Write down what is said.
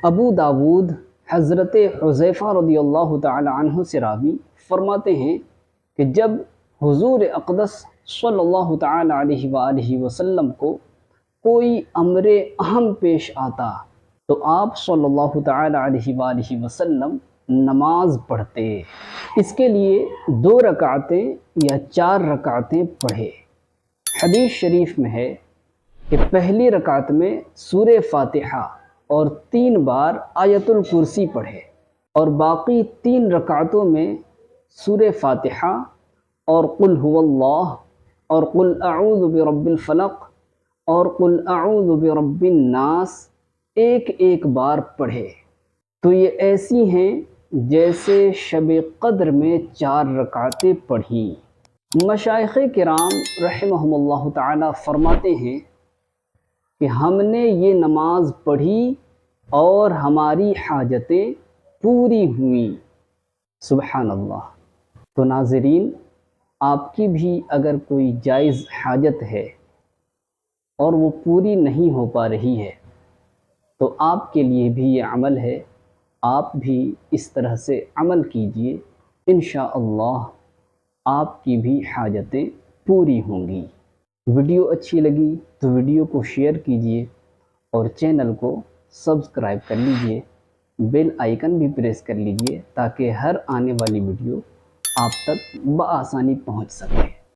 ابو داود حضرت حذیفہ رضی اللہ تعالی عنہ سے راوی فرماتے ہیں کہ جب حضور اقدس صلی اللہ تعالی علیہ وآلہ وسلم کو کوئی امر اہم پیش آتا تو آپ صلی اللہ تعالی علیہ وآلہ وسلم نماز پڑھتے، اس کے لیے 2 رکعتیں یا 4 رکعتیں پڑھے۔ حدیث شریف میں ہے کہ پہلی رکعت میں سورہ فاتحہ اور 3 بار آیت الکرسی پڑھے، اور باقی 3 رکعتوں میں سورہ فاتحہ اور قل هو اللہ اور قل اعوذ برب الفلق اور قل اعوذ برب الناس ایک بار پڑھے۔ تو یہ ایسی ہیں جیسے شب قدر میں 4 رکعتیں پڑھیں۔ مشائخ کرام رحمہم اللہ تعالی فرماتے ہیں کہ ہم نے یہ نماز پڑھی اور ہماری حاجتیں پوری ہوئیں۔ سبحان اللہ۔ تو ناظرین، آپ کی بھی اگر کوئی جائز حاجت ہے اور وہ پوری نہیں ہو پا رہی ہے تو آپ کے لیے بھی یہ عمل ہے، آپ بھی اس طرح سے عمل کیجئے، انشاءاللہ آپ کی بھی حاجتیں پوری ہوں گی۔ ویڈیو اچھی لگی تو ویڈیو کو شیئر کیجئے اور چینل کو سبسکرائب کر لیجئے، بیل آئیکن بھی پریس کر لیجئے تاکہ ہر آنے والی ویڈیو آپ تک بآسانی پہنچ سکے۔